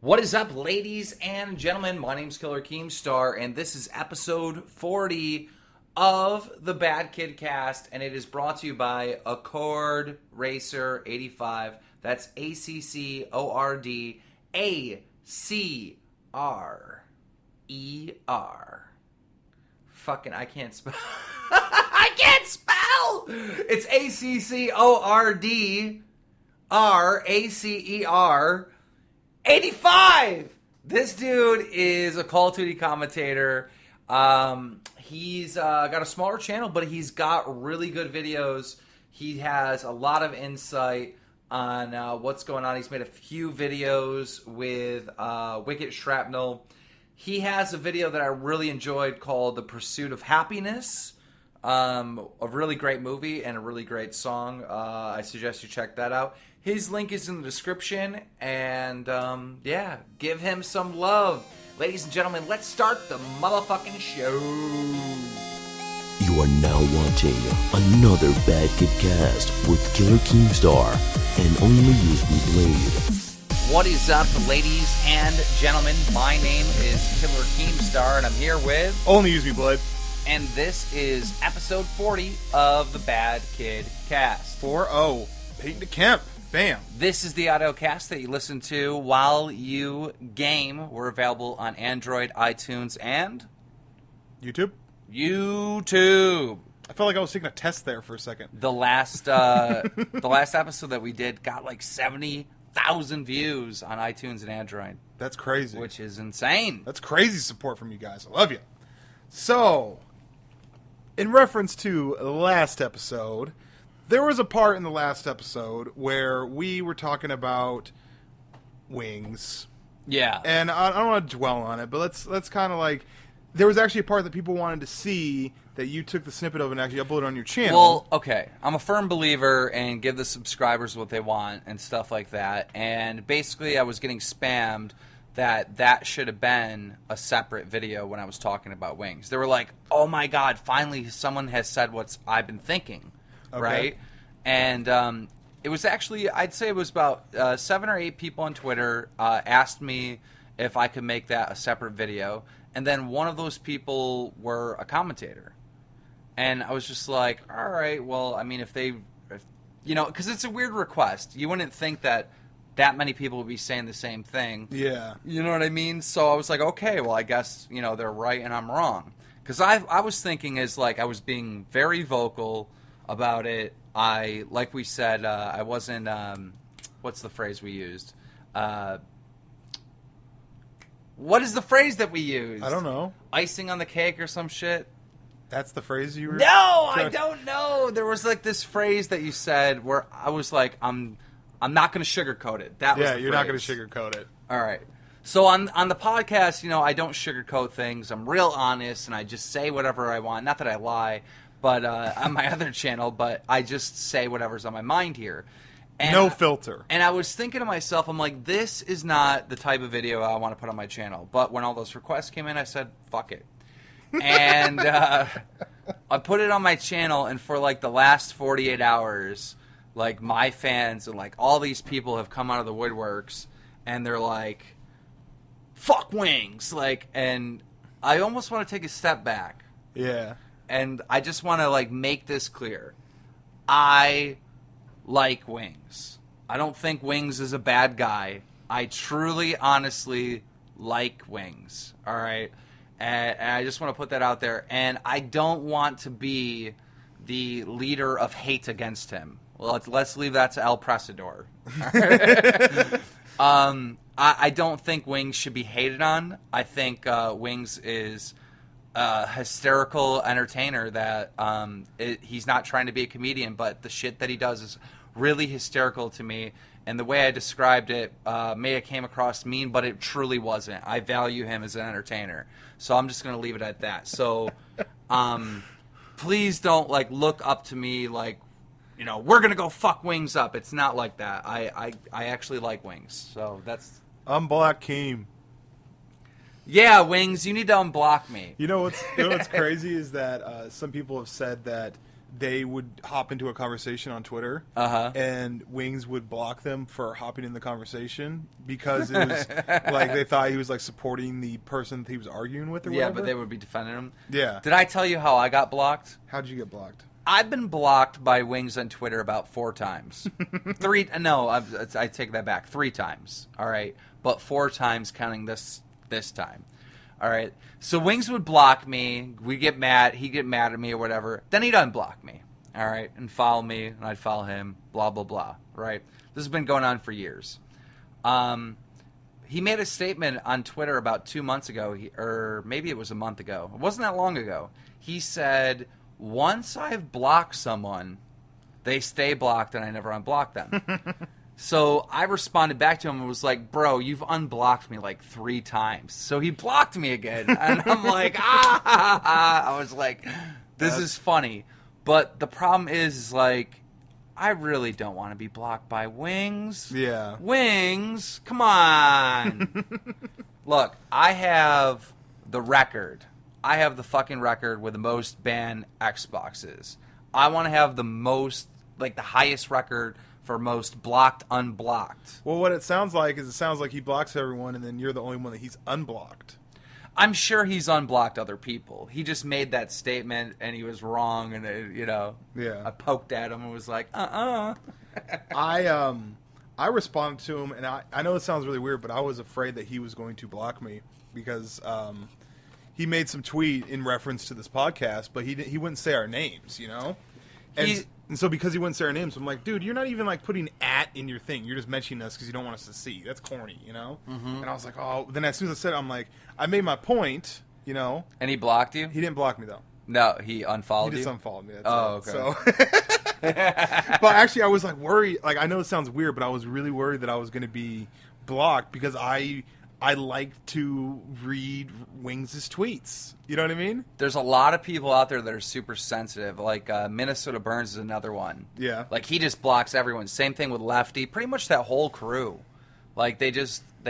What is up, ladies and gentlemen? My name's Killer Keemstar, and this is episode 40 of the BadKidCast, and it is brought to you by Accord Racer 85. That's ACCORDACRER. Fucking, I can't spell. I can't spell! It's ACCORDRACER 85! This dude is a Call of Duty commentator. He's got a smaller channel, but he's got really good videos. He has a lot of insight on what's going on. He's made a few videos with Wicked Shrapnel. He has a video that I really enjoyed called The Pursuit of Happiness. A really great movie and a really great song. I suggest you check that out. His link is in the description, and yeah, give him some love. Ladies and gentlemen, let's start the motherfucking show. You are now watching another BadKidCast with Killer Keemstar and Only USB Blade. What is up, ladies and gentlemen? My name is Killer Keemstar, and I'm here with Only USB Blade. And this is episode 40 of the BadKidCast. 4-0. Peyton to Kemp. Bam. This is the audiocast that you listen to while you game. We're available on Android, iTunes, and YouTube. I felt like I was taking a test there for a second. The last episode that we did got like 70,000 views on iTunes and Android. That's crazy. Which is insane. That's crazy support from you guys. I love you. So, in reference to the last episode, there was a part in the last episode where we were talking about wings. Yeah. And I don't want to dwell on it, but let's kind of like... There was actually a part that people wanted to see that you took the snippet of and actually uploaded on your channel. Well, okay. I'm a firm believer in give the subscribers what they want and stuff like that. And basically I was getting spammed that should have been a separate video when I was talking about wings. They were like, oh my God, finally someone has said what I've been thinking. Okay. Right? And it was actually, I'd say it was about 7 or 8 people on Twitter asked me if I could make that a separate video. And then one of those people were a commentator. And I was just like, all right, well, I mean, if you know, because it's a weird request. You wouldn't think that many people would be saying the same thing. Yeah. You know what I mean? So I was like, okay, well, I guess, you know, they're right and I'm wrong. Because I was thinking as, like, I was being very vocal about it. Like we said, I wasn't, what's the phrase we used? What is the phrase that we used? I don't know. Icing on the cake or some shit? That's the phrase you were... No, I don't know. There was, like, this phrase that you said where I was like, I'm not going to sugarcoat it. That was the you're phrase. Not going to sugarcoat it. All right. So on the podcast, you know, I don't sugarcoat things. I'm real honest, and I just say whatever I want. Not that I lie, but on my other channel, but I just say whatever's on my mind here. And, no filter. And I was thinking to myself, I'm like, this is not the type of video I want to put on my channel. But when all those requests came in, I said, fuck it. And I put it on my channel, and for like the last 48 hours, like my fans and like all these people have come out of the woodworks, and they're like, fuck wings. Like, and I almost want to take a step back. Yeah. And I just want to like make this clear. I like wings. I don't think Wings is a bad guy. I truly, honestly like Wings. All right? And I just want to put that out there. And I don't want to be the leader of hate against him. Well, let's leave that to El Presador. I don't think Wings should be hated on. I think Wings is a hysterical entertainer that he's not trying to be a comedian, but the shit that he does is really hysterical to me. And the way I described it may have came across mean, but it truly wasn't. I value him as an entertainer. So I'm just going to leave it at that. So please don't like look up to me like, you know, we're going to go fuck Wings up. It's not like that. I actually like Wings. So that's... Unblock Keem. Yeah, Wings, you need to unblock me. You know what's crazy is that some people have said that they would hop into a conversation on Twitter, and Wings would block them for hopping in the conversation because it was like they thought he was like supporting the person that he was arguing with or whatever. Yeah, but they would be defending him. Yeah. Did I tell you how I got blocked? How'd you get blocked? I've been blocked by Wings on Twitter about 4 times. I take that back. 3 times. All right. But 4 times counting this time. All right. So Wings would block me. We get mad. He'd get mad at me or whatever. Then he'd unblock me. All right. And follow me. And I'd follow him. Blah, blah, blah. Right. This has been going on for years. He made a statement on Twitter about 2 months ago. Or maybe it was a month ago. It wasn't that long ago. He said, once I've blocked someone, they stay blocked and I never unblock them. So I responded back to him and was like, bro, you've unblocked me like 3 times. So he blocked me again. And I'm like, I was like, this is funny. But the problem is like, I really don't want to be blocked by Wings. Yeah. Wings, come on. Look, I have the record. I have the fucking record with the most banned Xboxes. I want to have the most, like the highest record for most blocked, unblocked. Well, what it sounds like is he blocks everyone, and then you're the only one that he's unblocked. I'm sure he's unblocked other people. He just made that statement, and he was wrong, and Yeah. I poked at him and was like, I responded to him, and I know it sounds really weird, but I was afraid that he was going to block me because he made some tweet in reference to this podcast, but he wouldn't say our names, you know? And so because he wouldn't say our names, I'm like, dude, you're not even like putting @ in your thing. You're just mentioning us because you don't want us to see. That's corny, you know? Mm-hmm. And I was like, oh. Then as soon as I said it, I'm like, I made my point, you know? And he blocked you? He didn't block me, though. No, he unfollowed you? He just unfollowed me. That's it. okay. So, but actually, I was like worried. Like, I know it sounds weird, but I was really worried that I was going to be blocked because I like to read Wings' tweets. You know what I mean? There's a lot of people out there that are super sensitive. Like Minnesota Burns is another one. Yeah. Like he just blocks everyone. Same thing with Lefty. Pretty much that whole crew. Like they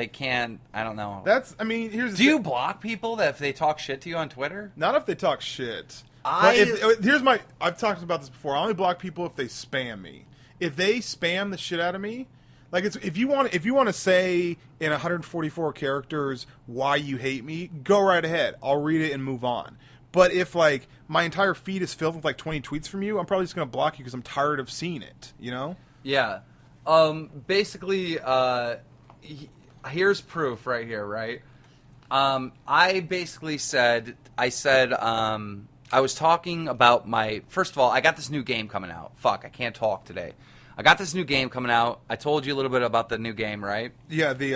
can't. I don't know. Do you block people that if they talk shit to you on Twitter? Not if they talk shit. I've talked about this before. I only block people if they spam me. If they spam the shit out of me. Like if you want to say in 144 characters why you hate me, go right ahead. I'll read it and move on. But if like my entire feed is filled with like 20 tweets from you, I'm probably just gonna block you because I'm tired of seeing it. You know? Yeah. Basically, here's proof right here. Right. I basically said I was talking about first of all, I got this new game coming out. Fuck, I can't talk today. I got this new game coming out. I told you a little bit about the new game, right? Yeah, the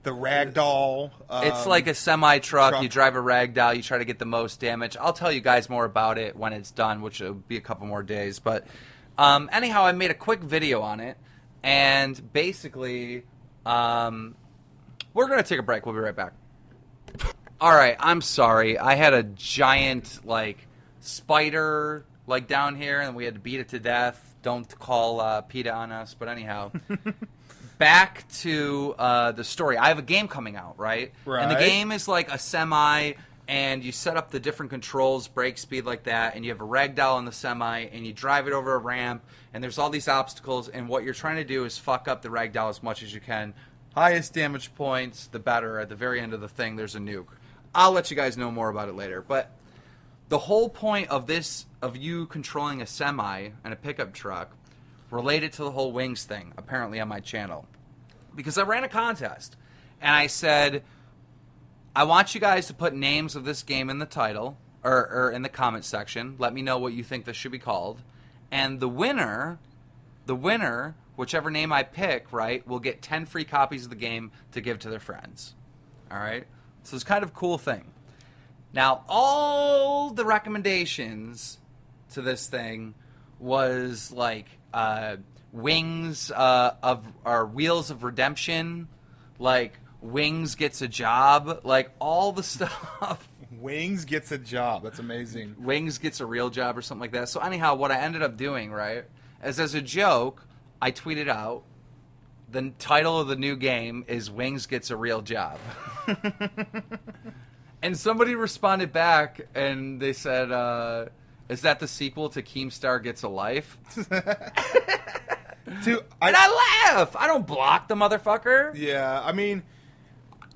ragdoll. It's like a semi-truck. You drive a ragdoll. You try to get the most damage. I'll tell you guys more about it when it's done, which will be a couple more days. But anyhow, I made a quick video on it. And basically, we're going to take a break. We'll be right back. All right, I'm sorry. I had a giant, spider, down here, and we had to beat it to death. Don't call PETA on us, but anyhow. Back to the story. I have a game coming out, right? Right. And the game is like a semi, and you set up the different controls, brake speed like that, and you have a ragdoll on the semi, and you drive it over a ramp, and there's all these obstacles, and what you're trying to do is fuck up the ragdoll as much as you can. Highest damage points, the better. At the very end of the thing, there's a nuke. I'll let you guys know more about it later, but the whole point of this, of you controlling a semi and a pickup truck, related to the whole Wings thing, apparently on my channel. Because I ran a contest, and I said, I want you guys to put names of this game in the title, or in the comment section. Let me know what you think this should be called. And the winner, whichever name I pick, right, will get 10 free copies of the game to give to their friends. All right? So it's kind of a cool thing. Now, all the recommendations to this thing was Wings or Wheels of Redemption, Wings gets a job, all the stuff. Wings gets a job. That's amazing. Wings gets a real job or something like that. So anyhow, what I ended up doing, right, is as a joke, I tweeted out, the title of the new game is Wings Gets a Real Job. And somebody responded back, and they said, Is that the sequel to Keemstar Gets a Life? And I laugh. I don't block the motherfucker. Yeah, I mean,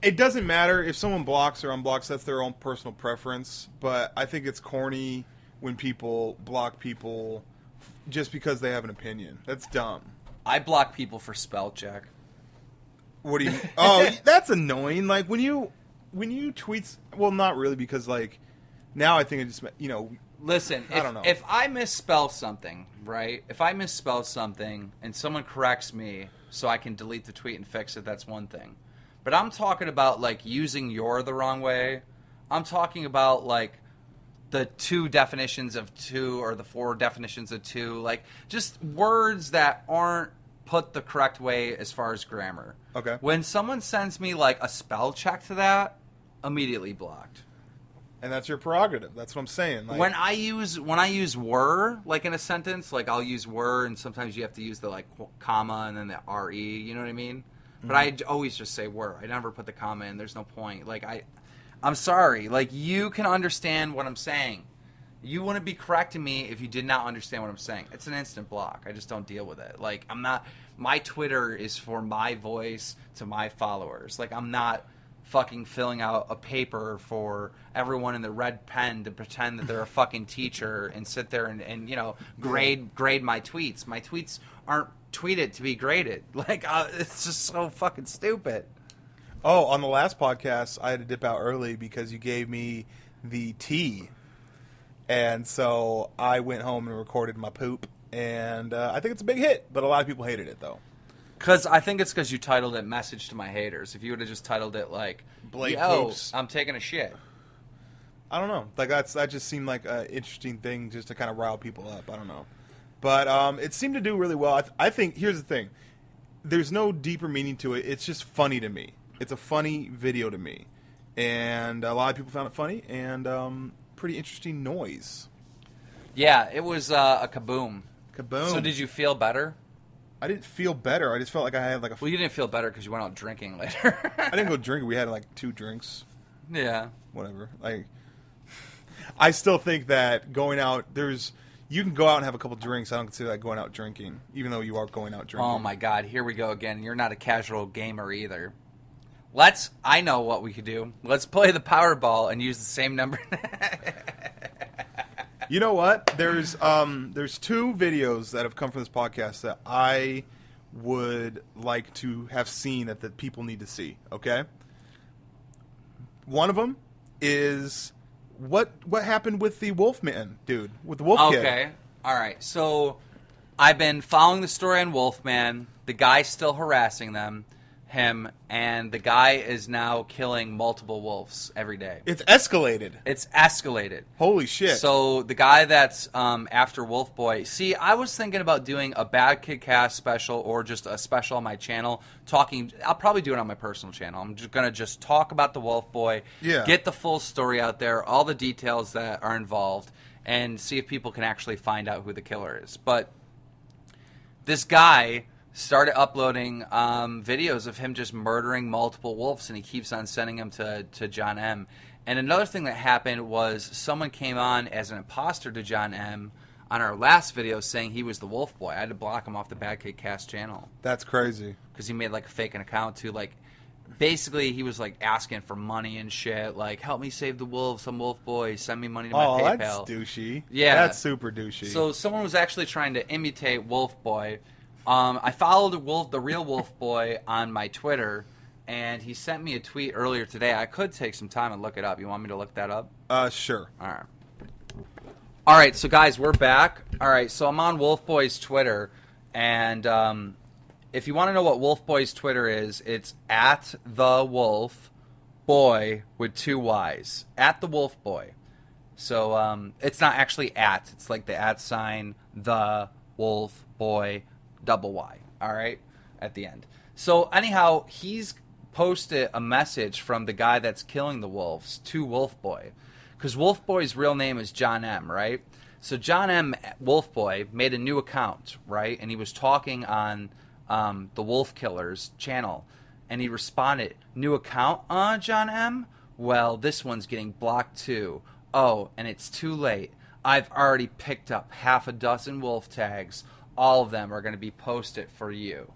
it doesn't matter if someone blocks or unblocks. That's their own personal preference. But I think it's corny when people block people just because they have an opinion. That's dumb. I block people for spell check. What do you? Oh, that's annoying. Like when you tweets. Well, not really, because like now I think it just Listen, I don't know. If I misspell something, right? If I misspell something and someone corrects me so I can delete the tweet and fix it, that's one thing. But I'm talking about, like, using "your" the wrong way. I'm talking about, like, the 2 definitions of 2 or the 4 definitions of 2. Like, just words that aren't put the correct way as far as grammar. Okay. When someone sends me, like, a spell check to that, immediately blocked. And that's your prerogative. That's what I'm saying. Like, When I use "were" like in a sentence, like I'll use "were" and sometimes you have to use the like comma and then the re. You know what I mean? But I always just say "were." I never put the comma in. There's no point. Like I'm sorry. Like you can understand what I'm saying. You wouldn't be correcting me if you did not understand what I'm saying. It's an instant block. I just don't deal with it. Like I'm not. My Twitter is for my voice to my followers. Like I'm not fucking filling out a paper for everyone in the red pen to pretend that they're a fucking teacher and sit there and grade my tweets. My tweets aren't tweeted to be graded. Like it's just so fucking stupid. Oh, on the last podcast, I had to dip out early because you gave me the tea, and so I went home and recorded my poop. And I think it's a big hit, but a lot of people hated it though. I think it's because you titled it "Message to My Haters." If you would have just titled it like Blake "Yo, Poops." I'm taking a shit." I don't know. Like that just seemed like an interesting thing just to kind of rile people up. I don't know, but it seemed to do really well. I think here's the thing: there's no deeper meaning to it. It's just funny to me. It's a funny video to me, and a lot of people found it funny and pretty interesting noise. Yeah, it was a kaboom. Kaboom! So did you feel better? I didn't feel better. I just felt like I had like a. Well, you didn't feel better because you went out drinking later. I didn't go drinking. We had like 2 drinks. Yeah. Whatever. Like, I still think that going out, you can go out and have a couple drinks. I don't consider that going out drinking, even though you are going out drinking. Oh my God! Here we go again. You're not a casual gamer either. I know what we could do. Let's play the Powerball and use the same number. You know what? There's 2 videos that have come from this podcast that I would like to have seen that the people need to see. Okay. One of them is what happened with the Wolfman dude, with the Wolf Kid. Okay. All right. So I've been following the story on Wolfman. The guy's still harassing him, and the guy is now killing multiple wolves every day. It's escalated. It's escalated. Holy shit. So the guy that's after Wolf Boy. See, I was thinking about doing a Bad Kid Cast special or just a special on my channel. I'll probably do it on my personal channel. I'm just going to talk about the Wolf Boy. Yeah. Get the full story out there, all the details that are involved, and see if people can actually find out who the killer is. But this guy started uploading videos of him just murdering multiple wolves, and he keeps on sending them to John M. And another thing that happened was someone came on as an imposter to John M. on our last video saying he was the Wolf Boy. I had to block him off the Bad Kid Cast channel. That's crazy. Because he made like a fake account too. Like, basically he was like asking for money and shit. Like, help me save the wolves. I'm Wolf Boy. Send me money to my PayPal. That's douchey. Yeah. That's super douchey. So someone was actually trying to imitate Wolf Boy. I followed the real Wolf Boy on my Twitter, and he sent me a tweet earlier today. I could take some time and look it up. You want me to look that up? Sure. All right, so guys, we're back. All right, so I'm on Wolf Boy's Twitter, and if you want to know what Wolf Boy's Twitter is, it's at the Wolf Boy with 2 Y's. At the Wolf Boy. So it's not actually at. It's like the @ sign, the Wolf Boy, double Y, all right, at the end. So anyhow, he's posted a message from the guy that's killing the wolves to Wolf Boy, because Wolf Boy's real name is John M, right? So John M, Wolf Boy, made a new account, right? And he was talking on the Wolf Killer's channel, and he responded, new account, John M? Well, this one's getting blocked too. Oh, and it's too late. I've already picked up half a dozen wolf tags. All of them are going to be posted for you.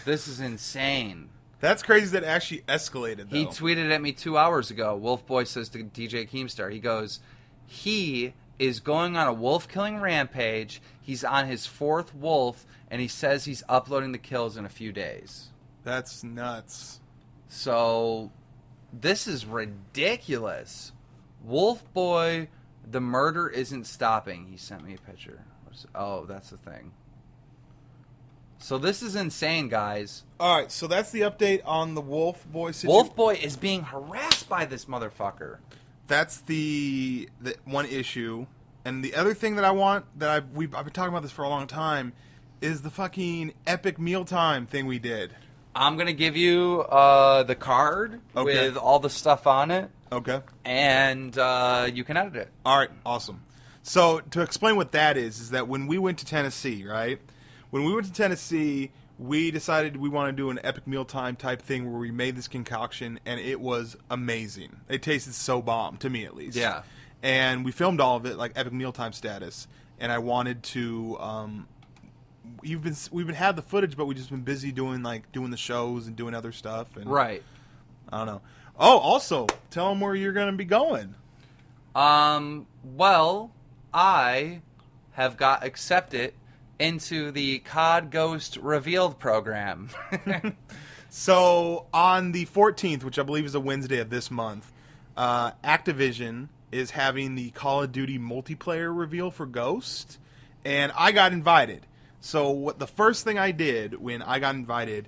This is insane. That's crazy that it actually escalated, though. He tweeted at me 2 hours ago. Wolf Boy says to DJ Keemstar, he goes, he is going on a wolf-killing rampage. He's on his 4th wolf, and he says he's uploading the kills in a few days. That's nuts. So, this is ridiculous. Wolf Boy, the murder isn't stopping. He sent me a picture. Oh, that's the thing. So this is insane, guys. All right, so that's the update on the Wolf Boy situation. Wolf Boy is being harassed by this motherfucker. That's the one issue. And the other thing that I want, that I've been talking about this for a long time, is the fucking epic mealtime thing we did. I'm going to give you the card with all the stuff on it. Okay. And you can edit it. All right, awesome. So to explain what that is that when we went to Tennessee, right? When we went to Tennessee, we decided we want to do an epic mealtime type thing where we made this concoction, and it was amazing. It tasted so bomb, to me at least. Yeah. And we filmed all of it, like epic mealtime status. And I wanted to... we've been had the footage, but we've just been busy doing the shows and doing other stuff. And Right. I don't know. Oh, also, tell them where you're going to be going. Well, I have got accepted into the COD Ghost Revealed program. So on the 14th, which I believe is a Wednesday of this month, Activision is having the Call of Duty multiplayer reveal for Ghost, and I got invited. So what the first thing I did when I got invited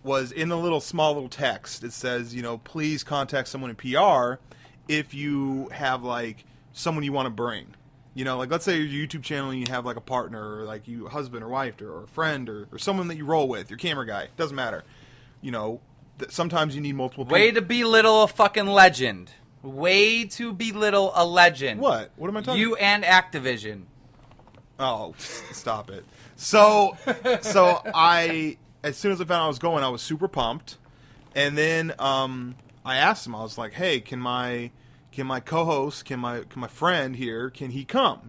was in the small little text. It says, please contact someone in PR if you have someone you want to bring. Let's say your YouTube channel and you have a partner or you husband or wife or a friend or someone that you roll with, your camera guy. Doesn't matter. Sometimes you need multiple people. Way to belittle a fucking legend. Way to belittle a legend. What? What am I talking You and Activision. Oh, stop it. So I, as soon as I found out I was going, I was super pumped. And then I asked him, I was like, hey, can my co-host, can my friend here, can he come,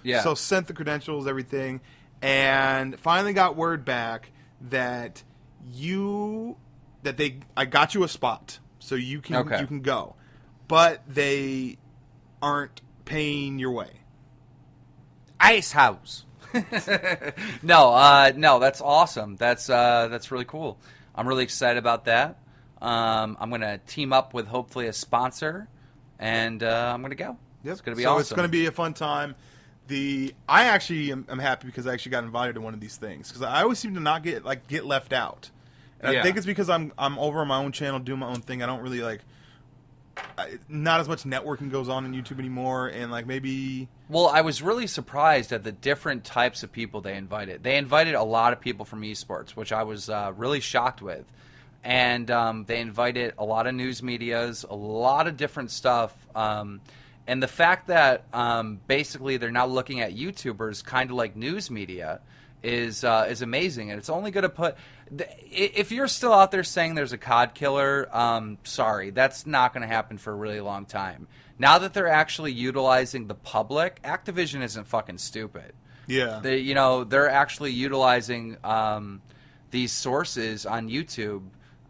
Yeah. So sent the credentials, everything, and finally got word back that I got you a spot, so you can go. But they aren't paying your way. Ice House. No, that's awesome. That's really cool. I'm really excited about that. I'm going to team up with hopefully a sponsor, and I'm going to go. Yep. It's going to be so awesome. It's going to be a fun time. I actually am happy because I actually got invited to one of these things because I always seem to not get left out, and I think it's because I'm over on my own channel doing my own thing. I don't really not as much networking goes on in YouTube anymore, and maybe. Well, I was really surprised at the different types of people they invited. They invited a lot of people from esports, which I was really shocked with. And they invited a lot of news medias, a lot of different stuff. And the fact that basically they're now looking at YouTubers kind of like news media is amazing. And it's only going to put... If you're still out there saying there's a COD killer, sorry, that's not going to happen for a really long time. Now that they're actually utilizing the public, Activision isn't fucking stupid. Yeah. They're actually utilizing these sources on YouTube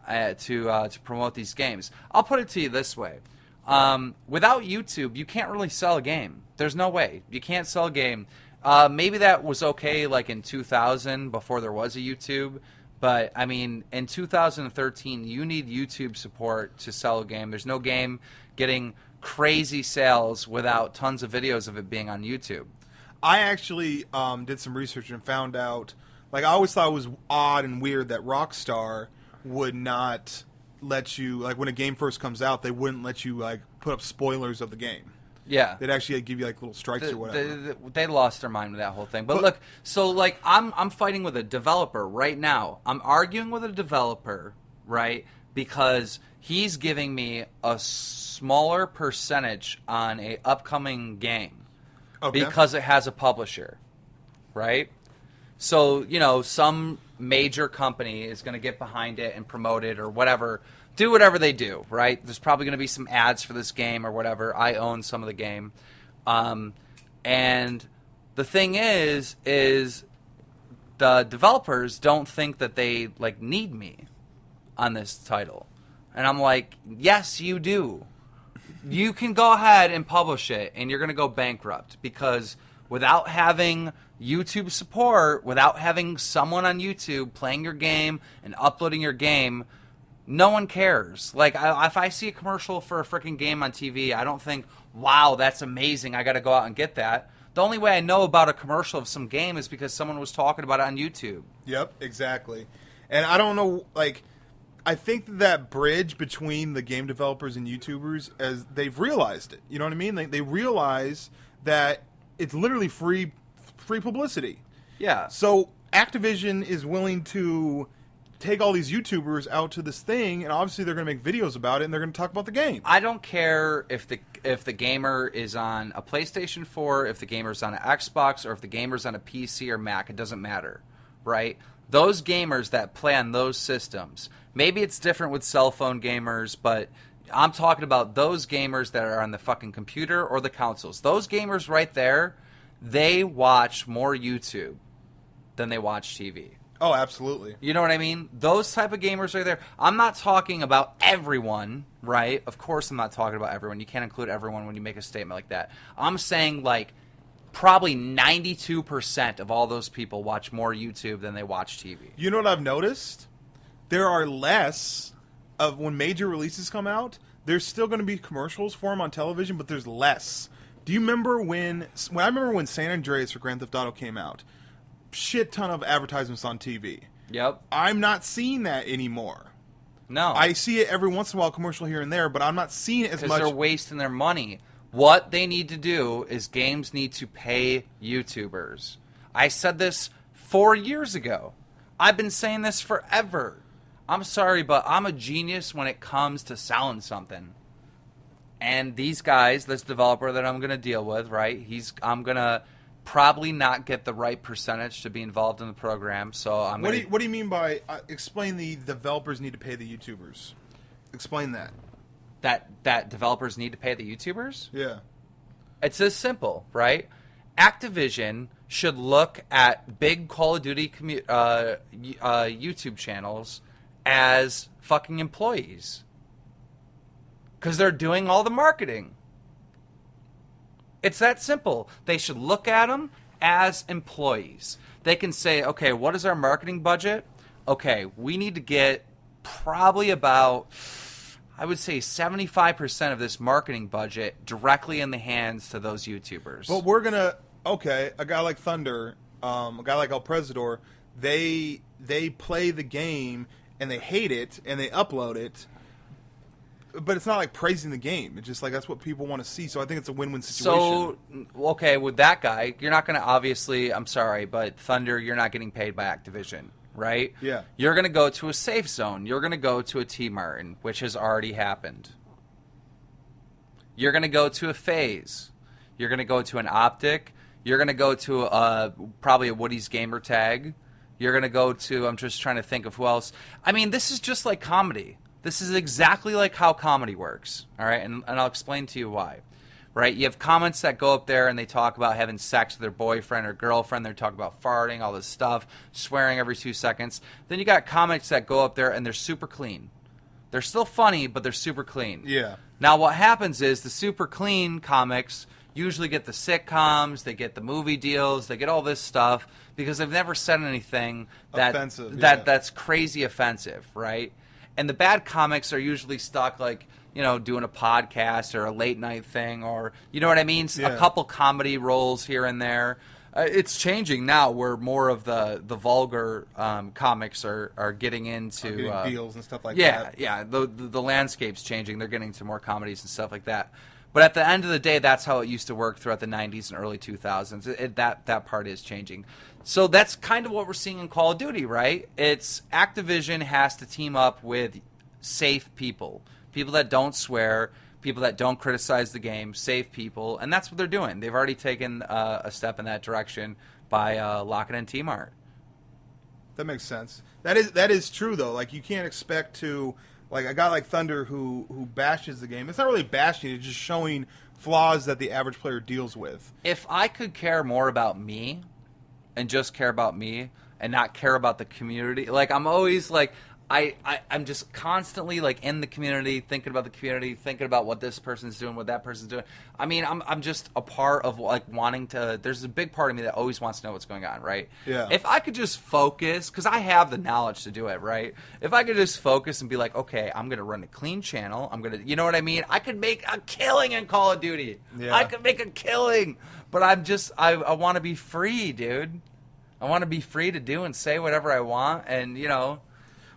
to promote these games. I'll put it to you this way. Without YouTube, you can't really sell a game. There's no way. You can't sell a game. Maybe that was okay in 2000 before there was a YouTube. But, I mean, in 2013, you need YouTube support to sell a game. There's no game getting crazy sales without tons of videos of it being on YouTube. I actually did some research and found out, I always thought it was odd and weird that Rockstar would not let you, when a game first comes out, they wouldn't let you, put up spoilers of the game. Yeah. They'd actually give you, little strikes or whatever. They lost their mind with that whole thing. But look, so, I'm fighting with a developer right now. I'm arguing with a developer, right, because he's giving me a smaller percentage on a upcoming game because it has a publisher, right? So, some major company is going to get behind it and promote it or whatever, do whatever they do, right? There's probably going to be some ads for this game or whatever. I own some of the game. And the thing is the developers don't think that they, like, need me on this title. And I'm like, yes, you do. You can go ahead and publish it, and you're going to go bankrupt because without having YouTube support, without having someone on YouTube playing your game and uploading your game, no one cares. Like, if I see a commercial for a freaking game on TV, I don't think, wow, that's amazing, I got to go out and get that. The only way I know about a commercial of some game is because someone was talking about it on YouTube. Yep, exactly. And I don't know, like, I think that bridge between the game developers and YouTubers, as they've realized it. You know what I mean? They realize that it's literally free publicity. Yeah. So Activision is willing to take all these YouTubers out to this thing, and obviously they're going to make videos about it, and they're going to talk about the game. I don't care if the gamer is on a PlayStation 4, if the gamer's on an Xbox, or if the gamer's on a PC or Mac. It doesn't matter, right? Those gamers that play on those systems, maybe it's different with cell phone gamers, but I'm talking about those gamers that are on the fucking computer or the consoles. Those gamers right there, they watch more YouTube than they watch TV. Oh, absolutely. You know what I mean? Those type of gamers are there. I'm not talking about everyone, right? Of course I'm not talking about everyone. You can't include everyone when you make a statement like that. I'm saying, like, probably 92% of all those people watch more YouTube than they watch TV. You know what I've noticed? There are less of when major releases come out. There's still going to be commercials for them on television, but there's less. Do you remember when I remember when San Andreas or Grand Theft Auto came out? Shit ton of advertisements on TV. Yep. I'm not seeing that anymore. No. I see it every once in a while, commercial here and there, but I'm not seeing it as much. Because they're wasting their money. What they need to do is games need to pay YouTubers. I said this 4 years ago. I've been saying this forever. I'm sorry, but I'm a genius when it comes to selling something. And these guys, this developer that I'm going to deal with, right, I'm going to probably not get the right percentage to be involved in the program. So I'm What do you mean by, explain the developers need to pay the YouTubers? Explain that. That developers need to pay the YouTubers? Yeah. It's this simple, right? Activision should look at big Call of Duty YouTube channels as fucking employees. Because they're doing all the marketing. It's that simple. They should look at them as employees. They can say, okay, what is our marketing budget? Okay, we need to get probably about, I would say, 75% of this marketing budget directly in the hands to those YouTubers. But we're going to, okay, a guy like Thunder, a guy like El Presidor, they play the game and they hate it and they upload it. But it's not like praising the game. It's just like that's what people want to see. So I think it's a win-win situation. So, okay, with that guy, you're not going to obviously, I'm sorry, but Thunder, you're not getting paid by Activision, right? Yeah. You're going to go to a safe zone. You're going to go to a T-Martin, which has already happened. You're going to go to a FaZe. You're going to go to an Optic. You're going to go to probably a Woody's Gamer Tag. You're going to go to, I'm just trying to think of who else. I mean, this is just like comedy. This is exactly like how comedy works, all right? And I'll explain to you why, right? You have comments that go up there and they talk about having sex with their boyfriend or girlfriend. They talk about farting, all this stuff, swearing every 2 seconds. Then you got comments that go up there and they're super clean. They're still funny, but they're super clean. Yeah. Now what happens is the super clean comics usually get the sitcoms, they get the movie deals, they get all this stuff because they've never said anything that's crazy offensive, right? And the bad comics are usually stuck, like, you know, doing a podcast or a late night thing, or, you know what I mean? Yeah. A couple comedy roles here and there. It's changing now where more of the vulgar comics are getting into getting deals and stuff like that. Yeah. The landscape's changing. They're getting to more comedies and stuff like that. But at the end of the day, that's how it used to work throughout the 90s and early 2000s. That part is changing. So that's kind of what we're seeing in Call of Duty, right? It's Activision has to team up with safe people that don't swear, people that don't criticize the game, safe people, and that's what they're doing. They've already taken a step in that direction by locking in T-Mart. that makes sense. That is true though. Like you can't expect to like a guy like Thunder who bashes the game. It's not really bashing; it's just showing flaws that the average player deals with. If I could care more about me and just care about me and not care about the community, like I'm always like I'm just constantly like in the community, thinking about the community, thinking about what this person's doing, what that person's doing. I mean, I'm just a part of like wanting to. There's a big part of me that always wants to know what's going on, right? Yeah. If I could just focus, because I have the knowledge to do it, right? If I could just focus and be like, okay, I'm gonna run a clean channel. I'm gonna, you know what I mean? I could make a killing in Call of Duty. Yeah. I could make a killing, but I want to be free, dude. I want to be free to do and say whatever I want, and you know.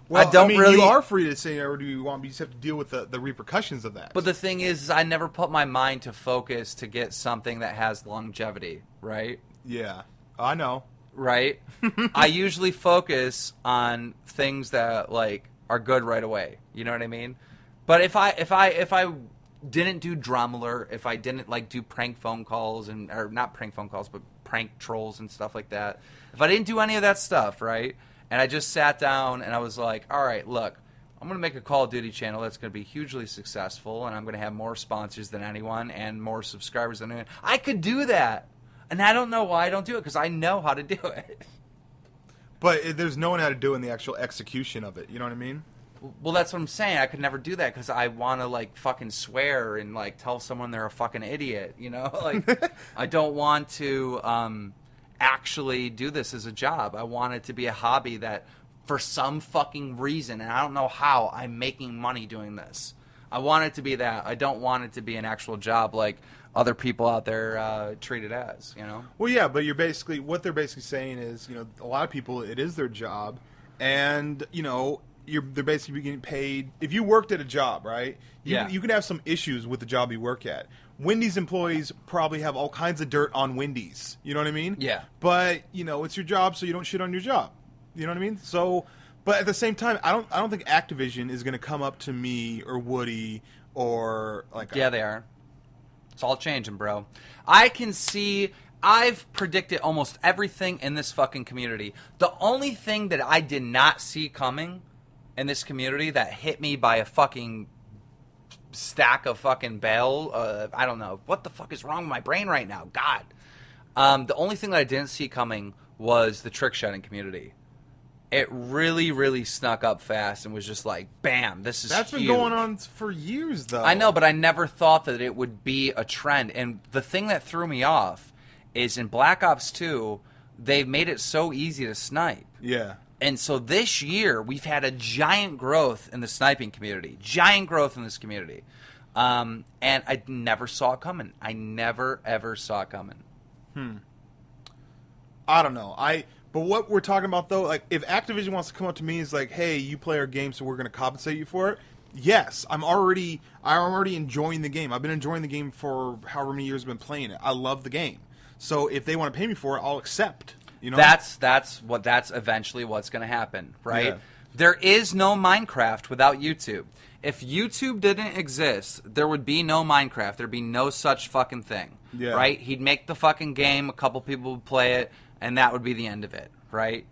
Well, I don't really. You are free to say whatever you want, but you just have to deal with the repercussions of that. But the thing is, I never put my mind to focus to get something that has longevity, right? Yeah, I know. Right? I usually focus on things that like are good right away. You know what I mean? But if I didn't do Drama Alert, if I didn't like do prank phone calls or not prank phone calls, but prank trolls and stuff like that, if I didn't do any of that stuff, right? And I just sat down and I was like, all right, look, I'm going to make a Call of Duty channel that's going to be hugely successful, and I'm going to have more sponsors than anyone and more subscribers than anyone. I could do that. And I don't know why I don't do it, because I know how to do it. But there's no one how to do it in the actual execution of it. You know what I mean? Well, that's what I'm saying. I could never do that because I want to, like, fucking swear and, like, tell someone they're a fucking idiot, you know? Like, I don't want to actually do this as a job. I want it to be a hobby that, for some fucking reason, and I don't know how, I'm making money doing this. I want it to be that. I don't want it to be an actual job like other people out there treat it as, you know? Well, yeah, but what they're basically saying is, you know, a lot of people, it is their job, and, you know, they're basically getting paid. If you worked at a job, right, you can have some issues with the job you work at. Wendy's employees probably have all kinds of dirt on Wendy's. You know what I mean? Yeah. But, you know, it's your job, so you don't shit on your job. You know what I mean? So, but at the same time, I don't think Activision is going to come up to me or Woody or like. Yeah, they are. It's all changing, bro. I can see. I've predicted almost everything in this fucking community. The only thing that I did not see coming in this community that hit me by a fucking stack of fucking bail. I don't know. What the fuck is wrong with my brain right now? God. The only thing that I didn't see coming was the trick shotting community. It really, really snuck up fast and was just like, bam, this is That's huge. been going on for years, though. I know, but I never thought that it would be a trend. And the thing that threw me off is in Black Ops 2, they've made it so easy to snipe. Yeah. And so this year, we've had a giant growth in the sniping community. Giant growth in this community. And I never saw it coming. I never, ever saw it coming. I don't know. But what we're talking about, though, like, if Activision wants to come up to me and is like, hey, you play our game, so we're going to compensate you for it, yes, I'm already enjoying the game. I've been enjoying the game for however many years I've been playing it. I love the game. So if they want to pay me for it, I'll accept. You know? That's eventually what's going to happen, right? Yeah. There is no Minecraft without YouTube. If YouTube didn't exist, there would be no Minecraft. There'd be no such fucking thing, right? He'd make the fucking game, a couple people would play it, and that would be the end of it, right?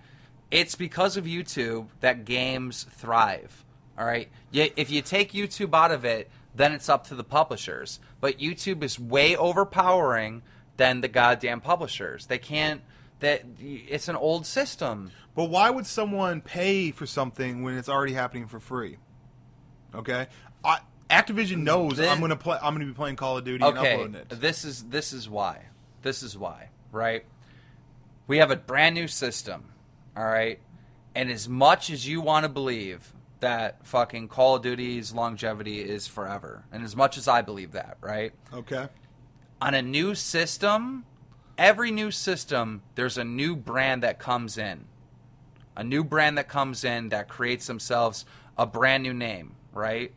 It's because of YouTube that games thrive, all right? If you take YouTube out of it, then it's up to the publishers. But YouTube is way overpowering than the goddamn publishers. They can't... It's an old system. But why would someone pay for something when it's already happening for free? Okay, Activision knows I'm going to be playing Call of Duty and uploading it. This is why. This is why, right? We have a brand new system, all right? And as much as you want to believe that fucking Call of Duty's longevity is forever, and as much as I believe that, right? Okay. On a new system, every new system, there's a new brand that comes in. A new brand that comes in that creates themselves a brand new name, right?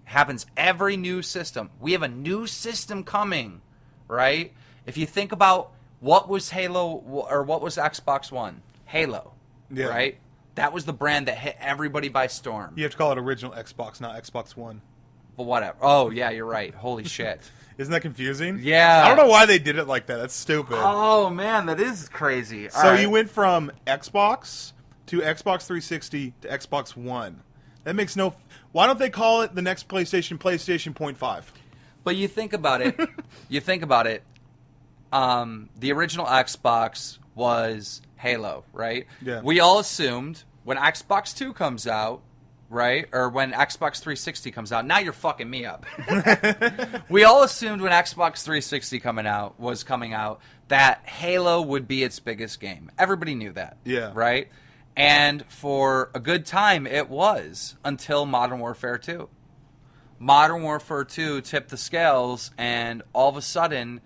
Happens every new system. We have a new system coming, right? If you think about what was Halo or what was Xbox One? Halo, right? That was the brand that hit everybody by storm. You have to call it original Xbox, not Xbox One. But whatever. Oh, yeah, you're right. Holy shit. Isn't that confusing? Yeah. I don't know why they did it like that. That's stupid. Oh, man, that is crazy. So you went from Xbox to Xbox 360 to Xbox One. That makes no... Why don't they call it the next PlayStation 0.5? But you think about it. The original Xbox was Halo, right? Yeah. We all assumed when Xbox 2 comes out, right? Or when Xbox 360 comes out. Now you're fucking me up. We all assumed when Xbox 360 was coming out that Halo would be its biggest game. Everybody knew that. Yeah. Right? And for a good time, it was until Modern Warfare 2. Modern Warfare 2 tipped the scales, and all of a sudden,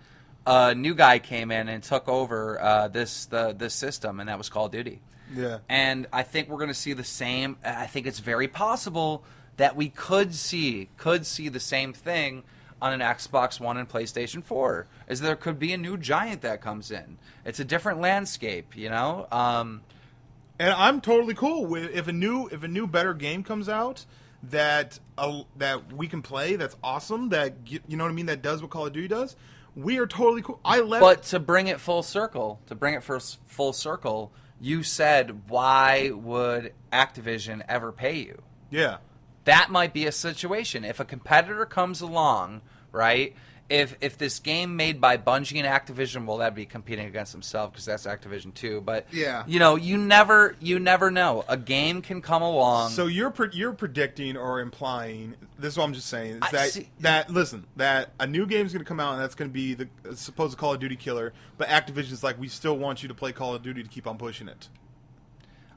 a new guy came in and took over this system, and that was Call of Duty. Yeah. And I think we're going to see the same. I think it's very possible that we could see the same thing on an Xbox One and PlayStation 4. Is there could be a new giant that comes in. It's a different landscape, you know. And I'm totally cool with if a new better game comes out that we can play. That's awesome. That you know what I mean. That does what Call of Duty does. We are totally cool. But to bring it full circle, you said, why would Activision ever pay you? Yeah. That might be a situation. If a competitor comes along, right? If this game made by Bungie and Activision, well, that'd be competing against themselves because that's Activision too. But yeah, you know, you never know. A game can come along. So you're predicting or implying. This is what I'm just saying. Is that a new game is going to come out and that's going to be the supposed Call of Duty killer, but Activision's like, we still want you to play Call of Duty to keep on pushing it.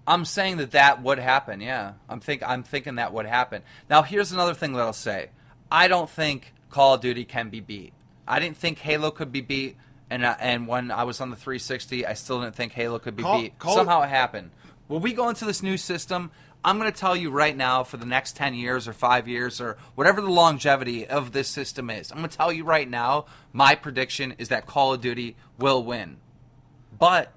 I'm saying that would happen. Yeah, I'm thinking that would happen. Now, here's another thing that I'll say. I don't think Call of Duty can be beat. I didn't think Halo could be beat, and when I was on the 360, I still didn't think Halo could be beat. Somehow it happened. When we go into this new system, I'm going to tell you right now, for the next 10 years or 5 years or whatever the longevity of this system is, I'm going to tell you right now, my prediction is that Call of Duty will win. But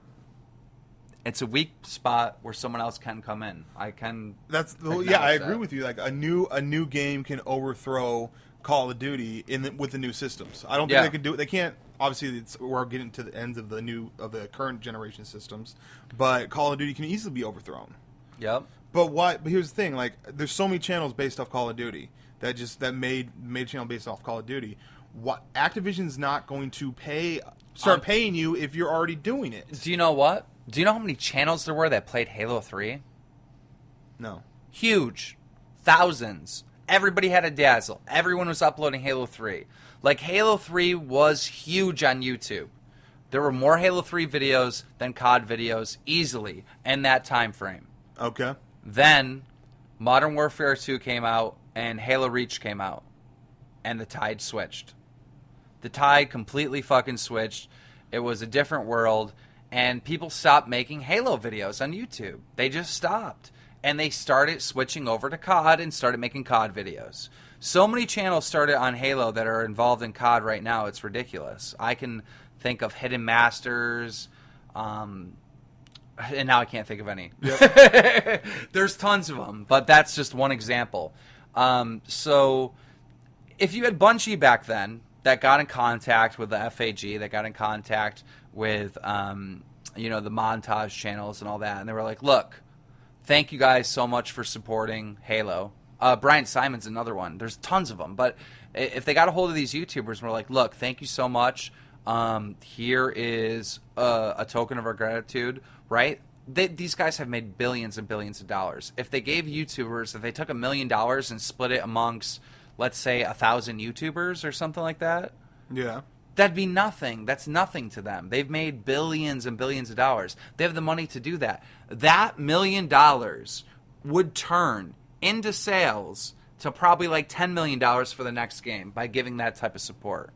it's a weak spot where someone else can come in. I agree with you. Like a new game can overthrow Call of Duty with the new systems. I don't think they can do it. They can't. Obviously, we're getting to the ends of the current generation systems, but Call of Duty can easily be overthrown. Yep. But here's the thing: like, there's so many channels based off Call of Duty that made a channel based off Call of Duty. Activision's not going to start paying you if you're already doing it. Do you know what? Do you know how many channels there were that played Halo 3? No. Huge. Thousands. Everybody had a dazzle. Everyone was uploading Halo 3. Like, Halo 3 was huge on YouTube. There were more Halo 3 videos than COD videos easily in that time frame. Okay. Then Modern Warfare 2 came out and Halo Reach came out. And the tide switched. The tide completely fucking switched. It was a different world. And people stopped making Halo videos on YouTube. They just stopped. And they started switching over to COD and started making COD videos. So many channels started on Halo that are involved in COD right now, it's ridiculous. I can think of Hidden Masters, and now I can't think of any. Yep. There's tons of them, but that's just one example. So if you had Bungie back then that got in contact with the FAG, that got in contact with the montage channels and all that, and they were like, look, thank you guys so much for supporting Halo. Brian Simon's another one. There's tons of them. But if they got a hold of these YouTubers and were like, look, thank you so much. Here is a token of our gratitude, right? These guys have made billions and billions of dollars. If they gave YouTubers, if they took $1 million and split it amongst, let's say, 1,000 YouTubers or something like that, yeah, that'd be nothing. That's nothing to them. They've made billions and billions of dollars. They have the money to do that. That $1 million would turn into sales to probably like $10 million for the next game by giving that type of support.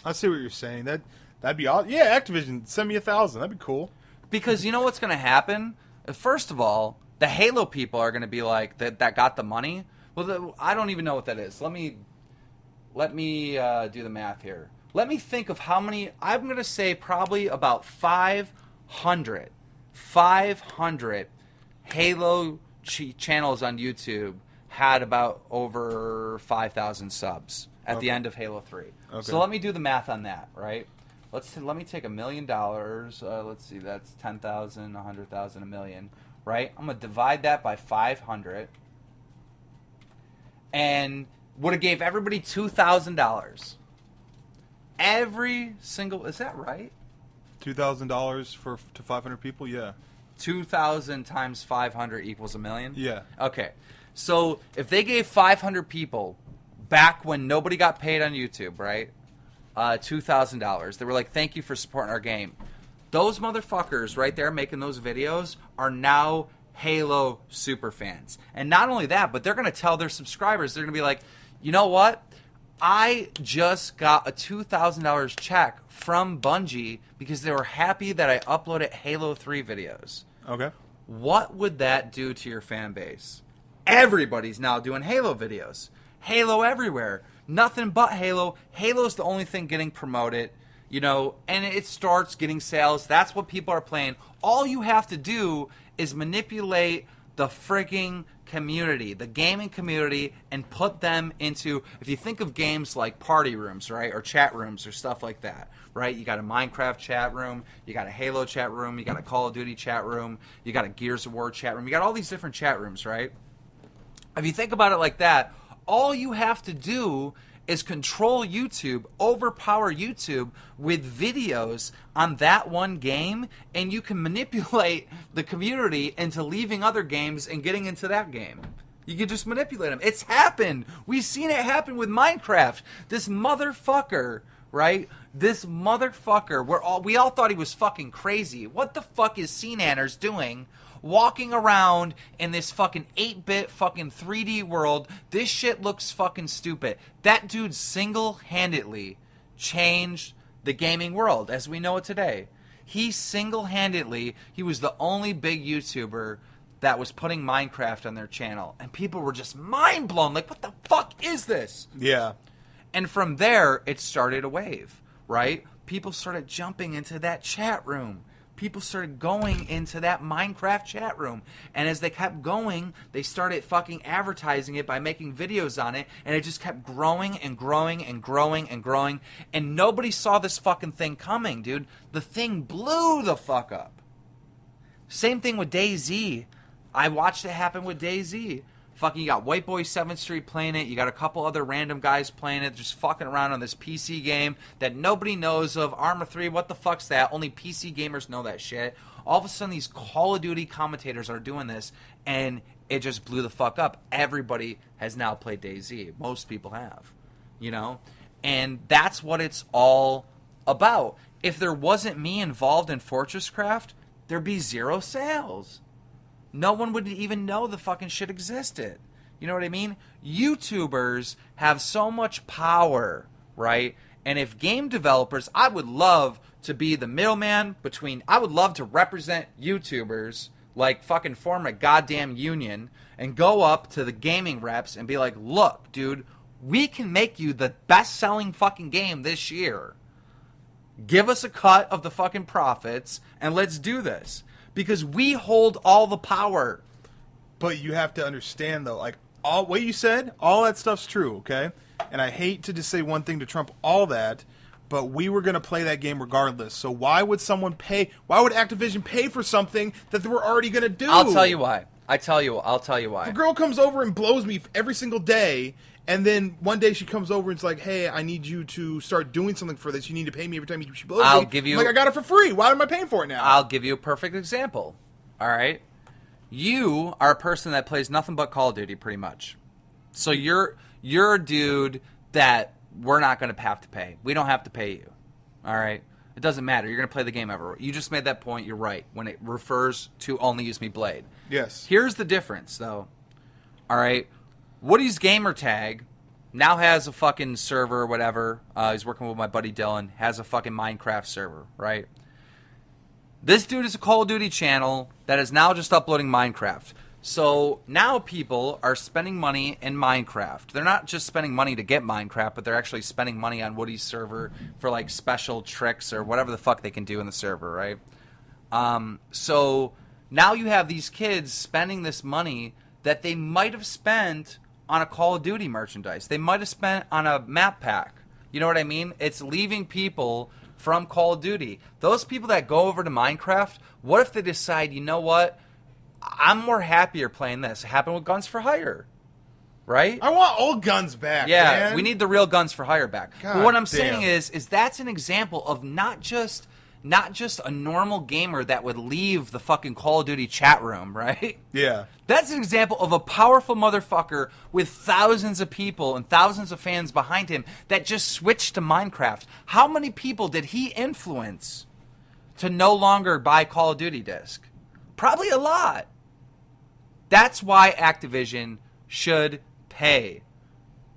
I see what you're saying. That'd be awesome. Yeah, Activision, send me 1,000. That'd be cool. Because you know what's going to happen? First of all, the Halo people are going to be like, that got the money. Well, I don't even know what that is. Let me do the math here. Let me think of how many. I'm going to say probably about 500 Halo channels on YouTube had about over 5,000 subs at the end of Halo 3. Okay. So let me do the math on that, right? let me take $1 million. Let's see, that's 10,000, 100,000, a million, right? I'm gonna divide that by 500, and would have gave everybody $2,000. Every single, is that right? $2,000 to 500 people. Yeah. 2,000 times 500 equals $1 million? Yeah. Okay. So if they gave 500 people back when nobody got paid on YouTube, right? $2,000. They were like, thank you for supporting our game. Those motherfuckers right there making those videos are now Halo super fans. And not only that, but they're going to tell their subscribers, they're going to be like, you know what? I just got a $2,000 check from Bungie because they were happy that I uploaded Halo 3 videos. Okay. What would that do to your fan base? Everybody's now doing Halo videos. Halo everywhere. Nothing but Halo. Halo's the only thing getting promoted, you know, and it starts getting sales. That's what people are playing. All you have to do is manipulate the frigging community, the gaming community, and put them into, if you think of games like party rooms, right, or chat rooms or stuff like that, right? You got a Minecraft chat room, you got a Halo chat room, you got a Call of Duty chat room, you got a Gears of War chat room, you got all these different chat rooms, right? If you think about it like that, all you have to do is control YouTube, overpower YouTube with videos on that one game, and you can manipulate the community into leaving other games and getting into that game. You can just manipulate them. It's happened. We've seen it happen with Minecraft. This motherfucker, right? This motherfucker, we all thought he was fucking crazy. What the fuck is CNanners doing? Walking around in this fucking 8-bit fucking 3D world. This shit looks fucking stupid. That dude single-handedly changed the gaming world as we know it today. He was the only big YouTuber that was putting Minecraft on their channel. And people were just mind blown. Like, what the fuck is this? Yeah. And from there, it started a wave, right? People started jumping into that chat room. People started going into that Minecraft chat room. And as they kept going, they started fucking advertising it by making videos on it. And it just kept growing and growing and growing and growing. And nobody saw this fucking thing coming, dude. The thing blew the fuck up. Same thing with DayZ. I watched it happen with DayZ. Fucking, you got White Boy 7th Street playing it. You got a couple other random guys playing it, just fucking around on this PC game that nobody knows of. Arma 3, what the fuck's that? Only PC gamers know that shit. All of a sudden, these Call of Duty commentators are doing this, and it just blew the fuck up. Everybody has now played DayZ. Most people have, you know? And that's what it's all about. If there wasn't me involved in Fortress Craft, there'd be zero sales. No one would even know the fucking shit existed. You know what I mean? YouTubers have so much power, right? And if game developers, I would love to be the middleman between, I would love to represent YouTubers, like fucking form a goddamn union and go up to the gaming reps and be like, look, dude, we can make you the best-selling fucking game this year. Give us a cut of the fucking profits and let's do this. Because we hold all the power. But you have to understand, though, like, all what you said, all that stuff's true, okay? And I hate to just say one thing to trump all that, but we were going to play that game regardless. So why would someone pay, why would Activision pay for something that they were already going to do? I'll tell you why. I'll tell you why. If a girl comes over and blows me every single day, and then one day she comes over and it's like, hey, I need you to start doing something for this. You need to pay me every time she blows me. I'm like, I got it for free. Why am I paying for it now? I'll give you a perfect example. All right? You are a person that plays nothing but Call of Duty, pretty much. So you're a dude that we're not going to have to pay. We don't have to pay you. All right? It doesn't matter. You're going to play the game ever. You just made that point. You're right. When it refers to only use me Blade. Yes. Here's the difference, though. All right? Woody's gamertag now has a fucking server or whatever. He's working with my buddy Dylan. Has a fucking Minecraft server, right? This dude is a Call of Duty channel that is now just uploading Minecraft. So now people are spending money in Minecraft. They're not just spending money to get Minecraft, but they're actually spending money on Woody's server for like special tricks or whatever the fuck they can do in the server, right? So now you have these kids spending this money that they might have spent on a Call of Duty merchandise. They might have spent on a map pack. You know what I mean? It's leaving people from Call of Duty. Those people that go over to Minecraft, what if they decide, you know what? I'm more happier playing this. It happened with Guns for Hire. Right? I want old guns back, yeah, man. we need the real Guns for Hire back. God But what I'm damn. saying is that's an example of not just a normal gamer that would leave the fucking Call of Duty chat room, right? Yeah. That's an example of a powerful motherfucker with thousands of people and thousands of fans behind him that just switched to Minecraft. How many people did he influence to no longer buy Call of Duty disc? Probably a lot. That's why Activision should pay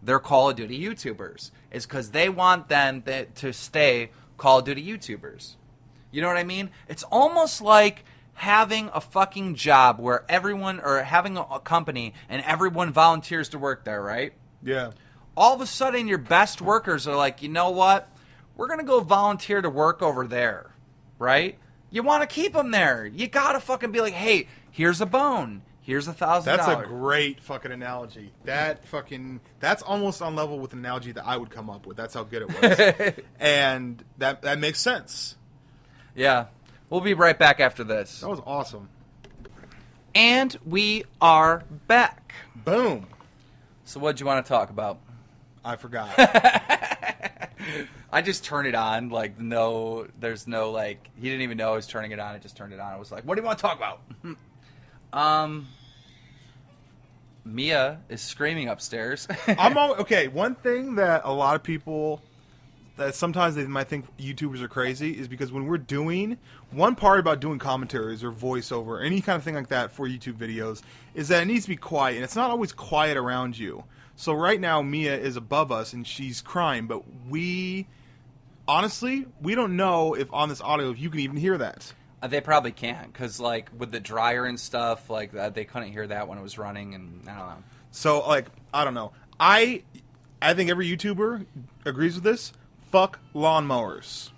their Call of Duty YouTubers. Is because they want them to stay Call of Duty YouTubers. You know what I mean? It's almost like having a fucking job where everyone, or having a company and everyone volunteers to work there, right? Yeah. All of a sudden, your best workers are like, you know what? We're going to go volunteer to work over there, right? You want to keep them there. You got to fucking be like, hey, here's a bone. Here's $1,000. That's a great fucking analogy. That's almost on level with an analogy that I would come up with. That's how good it was. And that makes sense. Yeah. We'll be right back after this. That was awesome. And we are back. Boom. So what do you want to talk about? I forgot. I just turned it on. Like, no, there's no, like, he didn't even know I was turning it on. I just turned it on. I was like, what do you want to talk about? Mia is screaming upstairs. Okay, one thing that a lot of people, that sometimes they might think YouTubers are crazy, is because when we're doing, one part about doing commentaries or voiceover, any kind of thing like that for YouTube videos, is that it needs to be quiet, and it's not always quiet around you. So right now, Mia is above us, and she's crying, but honestly, we don't know if on this audio, if you can even hear that. They probably can't, because, like, with the dryer and stuff, like, they couldn't hear that when it was running, and I don't know. So, like, I don't know. I think every YouTuber agrees with this. Fuck lawnmowers.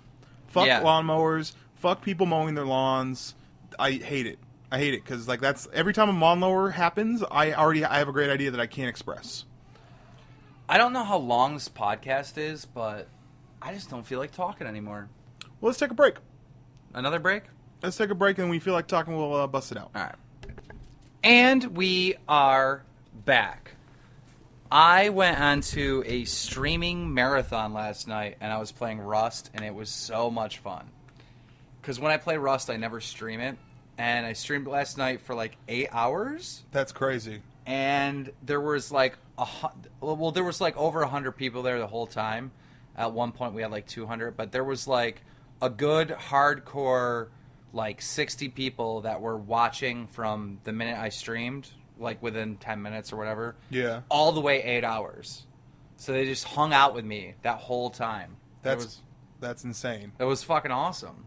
Fuck lawnmowers. Fuck people mowing their lawns. I hate it. I hate it, because, like, that's, every time a lawnmower happens, I have a great idea that I can't express. I don't know how long this podcast is, but I just don't feel like talking anymore. Well, let's take a break. Another break? Let's take a break, and when we feel like talking, we'll bust it out. All right. And we are back. I went on to a streaming marathon last night, and I was playing Rust, and it was so much fun. Because when I play Rust, I never stream it, and I streamed last night for like 8 hours. That's crazy. And there was like there was like over 100 people there the whole time. At one point, we had like 200, but there was like a good hardcore like 60 people that were watching from the minute I streamed, like within 10 minutes or whatever. Yeah. All the way 8 hours. So they just hung out with me that whole time. That's insane. It was fucking awesome.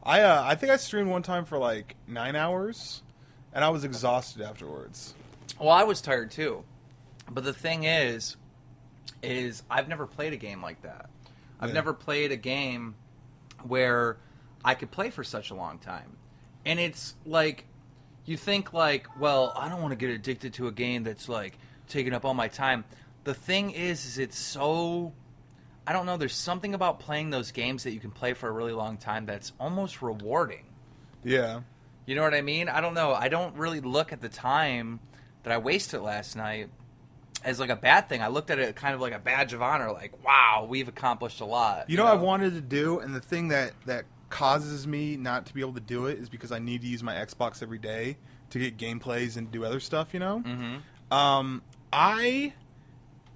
I think I streamed one time for like 9 hours, and I was exhausted afterwards. Well, I was tired too. But the thing is I've never played a game like that. I've never played a game where I could play for such a long time. And it's like, you think like, well, I don't want to get addicted to a game that's like taking up all my time. The thing is it's so, I don't know, there's something about playing those games that you can play for a really long time that's almost rewarding. Yeah. You know what I mean? I don't know. I don't really look at the time that I wasted last night as like a bad thing. I looked at it kind of like a badge of honor, like, wow, we've accomplished a lot. You know what I wanted to do, and the thing that causes me not to be able to do it is because I need to use my Xbox every day to get gameplays and do other stuff, you know? Mm-hmm. I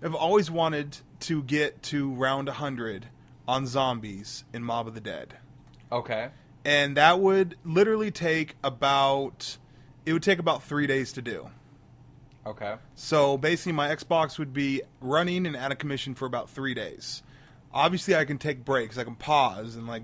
have always wanted to get to round 100 on zombies in Mob of the Dead. Okay. And that would literally take about 3 days to do. Okay. So basically my Xbox would be running and out of commission for about 3 days. Obviously I can take breaks, I can pause and like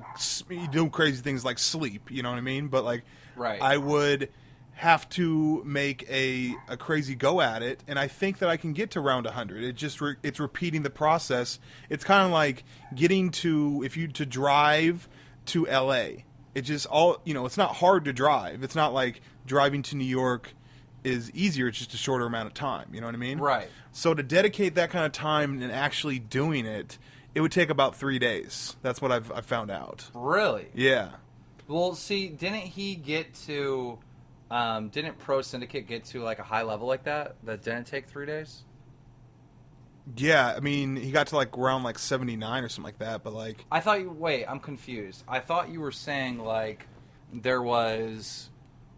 do crazy things like sleep, you know what I mean? But like, right. I would have to make a crazy go at it, and I think that I can get to round 100. It's repeating the process. It's kind of like getting to drive to LA. It's just all, you know, it's not hard to drive. It's not like driving to New York is easier. It's just a shorter amount of time. You know what I mean? Right. So to dedicate that kind of time and actually doing it it would take about 3 days. That's what I've found out. Really? Yeah. Well, see, didn't he get to... didn't Pro Syndicate get to, like, a high level like that didn't take 3 days? Yeah, I mean, he got to, like, around, like, 79 or something like that, but, like... I thought you... Wait, I'm confused. I thought you were saying, like, there was...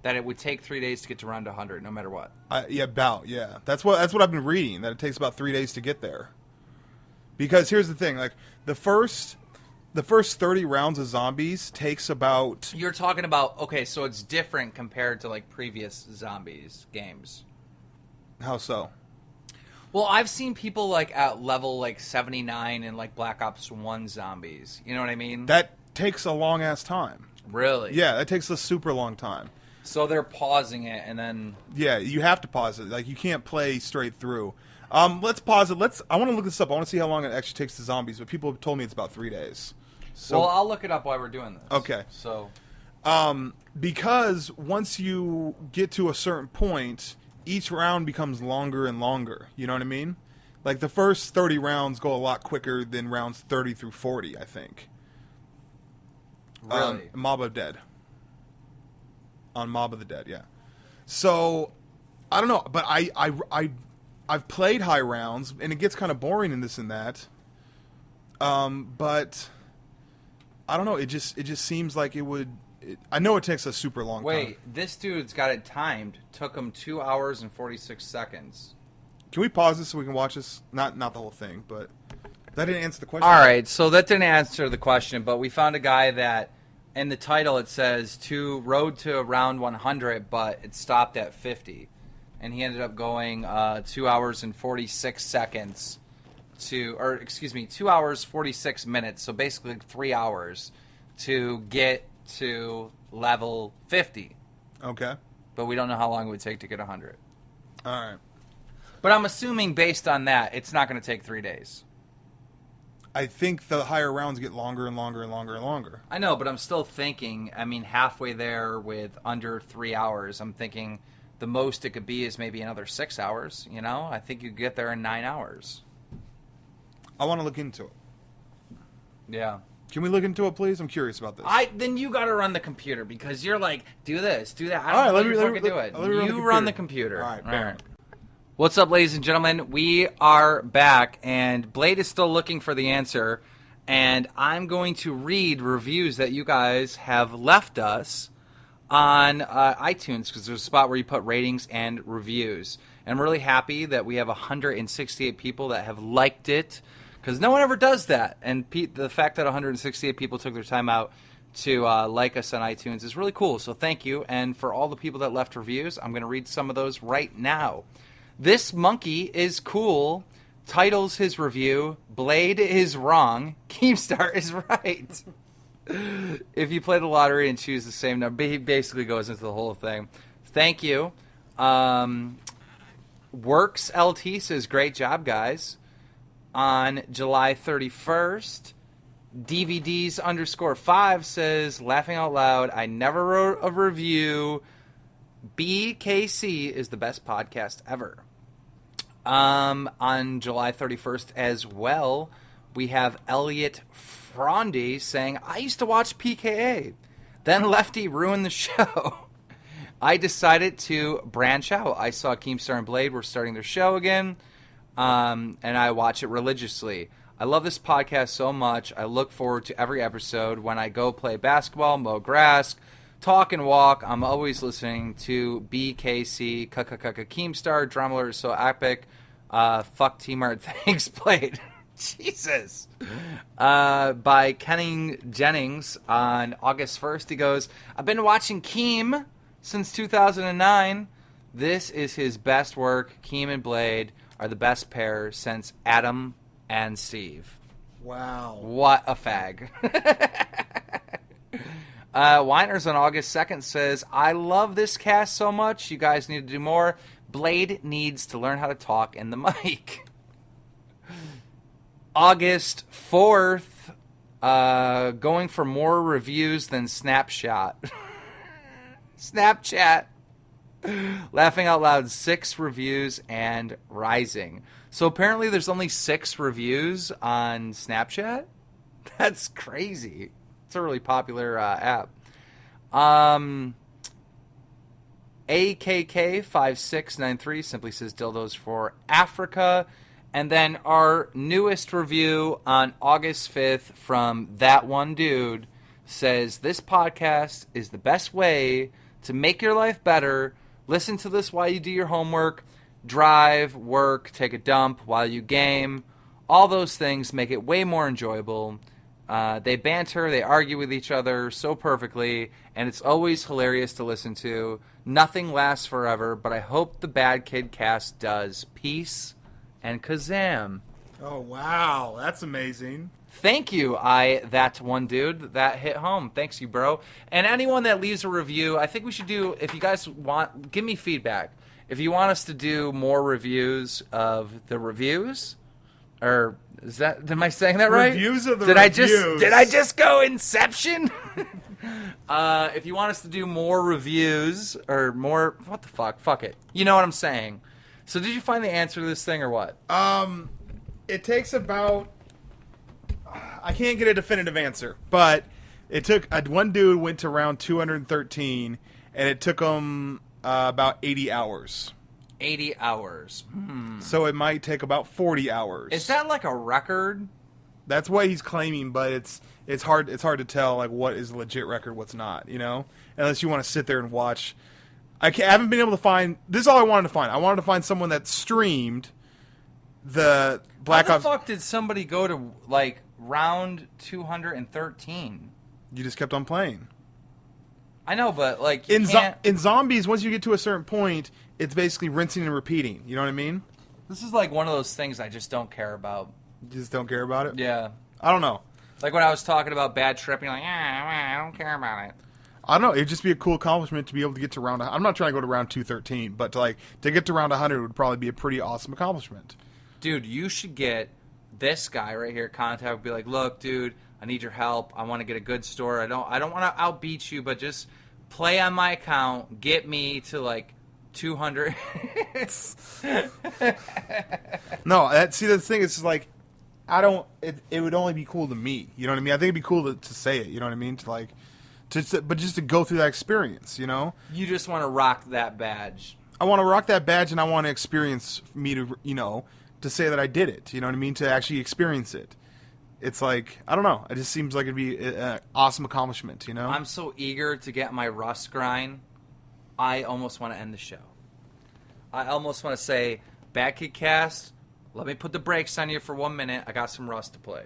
That it would take 3 days to get to round 100, no matter what. Yeah. That's what I've been reading, that it takes about 3 days to get there. Because here's the thing, like, the first 30 rounds of zombies takes about... You're talking about... Okay, so it's different compared to, like, previous zombies games. How so? Well, I've seen people, like, at level, like, 79 in, like, Black Ops 1 zombies. You know what I mean? That takes a long-ass time. Really? Yeah, that takes a super long time. So they're pausing it, and then... Yeah, you have to pause it. Like, you can't play straight through. Let's pause it. I want to look this up. I want to see how long it actually takes the zombies, but people have told me it's about 3 days. So, well, I'll look it up while we're doing this. Okay. So... because once you get to a certain point... Each round becomes longer and longer. You know what I mean? Like, the first 30 rounds go a lot quicker than rounds 30 through 40, I think. Really? Mob of Dead. On Mob of the Dead, yeah. So, I don't know, but I've played high rounds, and it gets kind of boring in this and that. But, I don't know, it just seems like it would... I know it takes a super long time. Wait, this dude's got it timed. Took him 2 hours and 46 seconds. Can we pause this so we can watch this? Not the whole thing, but that didn't answer the question. All right, so that didn't answer the question, but we found a guy that in the title it says to road to round 100, but it stopped at 50, and he ended up going 2 hours and 46 seconds 2 hours 46 minutes. So basically 3 hours to get to level 50. Okay. But we don't know how long it would take to get 100. All right. But I'm assuming based on that, it's not going to take 3 days. I think the higher rounds get longer and longer and longer and longer. I know, but I'm still thinking, I mean, halfway there with under 3 hours, I'm thinking the most it could be is maybe another 6 hours, you know? I think you get there in 9 hours. I want to look into it. Yeah. Can we look into it, please? I'm curious about this. Then you got to run the computer because you're like, do this, do that. I All don't right, know let you me fucking do it. You run the computer. All right. What's up, ladies and gentlemen? We are back, and Blade is still looking for the answer, and I'm going to read reviews that you guys have left us on iTunes, because there's a spot where you put ratings and reviews. And I'm really happy that we have 168 people that have liked it, because no one ever does that. And the fact that 168 people took their time out to like us on iTunes is really cool, so thank you. And for all the people that left reviews, I'm going to read some of those right now. This monkey is cool. Titles his review. Blade is wrong. Keemstar is right. If you play the lottery and choose the same number, he basically goes into the whole thing. Thank you. Works LT says, great job, guys. On July 31st, DVDs_5 says, laughing out loud, I never wrote a review. BKC is the best podcast ever. On July 31st as well, we have Elliot Frondy saying, I used to watch PKA. Then Lefty ruined the show. I decided to branch out. I saw Keemstar and Blade were starting their show again, and I watch it religiously. I love this podcast so much. I look forward to every episode. When I go play basketball, mow grass, talk and walk, I'm always listening to BKC, Keemstar, Drummer is so epic. Fuck T-Mart, thanks, Blade. Jesus. By Kenning Jennings on August 1st, he goes, I've been watching Keem since 2009. This is his best work. Keem and Blade are the best pair since Adam and Steve. Wow. What a fag. Winers on August 2nd says, I love this cast so much. You guys need to do more. Blade needs to learn how to talk in the mic. August 4th, going for more reviews than Snapshot. Snapchat. Laughing Out Loud 6 reviews and rising. So apparently there's only 6 reviews on Snapchat? That's crazy. It's a really popular app. AKK5693 simply says dildos for Africa. And then our newest review on August 5th from That One Dude says, this podcast is the best way to make your life better. Listen to this while you do your homework, drive, work, take a dump, while you game. All those things make it way more enjoyable. They banter, they argue with each other so perfectly, and it's always hilarious to listen to. Nothing lasts forever, but I hope the Bad Kid Cast does. Peace and Kazam. Oh, wow. That's amazing. Thank you, That One Dude. That hit home. Thanks you, bro. And anyone that leaves a review, I think we should do, if you guys want, give me feedback. If you want us to do more reviews of the reviews, or is that, am I saying that right? Reviews of the did reviews. Did I just go Inception? If you want us to do more reviews, or more, what the fuck it. You know what I'm saying. So did you find the answer to this thing, or what? It takes about, I can't get a definitive answer, but it took, one dude went to round 213, and it took him about 80 hours. 80 hours. So it might take about 40 hours. Is that like a record? That's what he's claiming, but it's hard to tell like what is a legit record, what's not, you know? Unless you want to sit there and watch. I haven't been able to find, this is all I wanted to find. I wanted to find someone that streamed the Black Ops. How the fuck did somebody go to like round 213? You just kept on playing. I know, but like In zombies, once you get to a certain point, it's basically rinsing and repeating. You know what I mean? This is like one of those things I just don't care about. You just don't care about it? Yeah. I don't know. Like when I was talking about Bad Trip, you're like, I don't care about it. I don't know. It'd just be a cool accomplishment to be able to get to round. I'm not trying to go to round 213, but to get to round 100 would probably be a pretty awesome accomplishment. Dude, you should get this guy right here. Contact, be like, look, dude, I need your help. I want to get a good score. I don't want to outbeat you, but just play on my account. Get me to like 200. No, the thing is like, I don't. It would only be cool to me. You know what I mean? I think it'd be cool to say it. You know what I mean? But just to go through that experience. You know? You just want to rock that badge. I want to rock that badge, and I want to experience me to to say that I did it. You know what I mean? To actually experience it. It's like, I don't know. It just seems like it'd be an awesome accomplishment. You know? I'm so eager to get my Rust grind. I almost want to end the show. I almost want to say, BadKidCast, let me put the brakes on you for 1 minute. I got some Rust to play.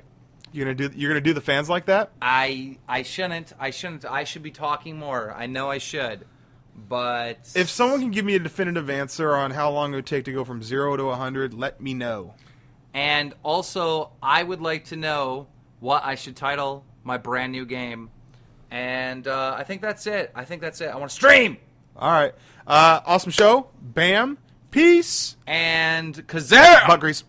You're gonna do the fans like that? I shouldn't. I should be talking more. I know I should. But if someone can give me a definitive answer on how long it would take to go from 0 to 100, let me know. And also, I would like to know what I should title my brand new game. And I think that's it. I want to stream. All right. Awesome show. Bam. Peace. And Kazam! Butt grease.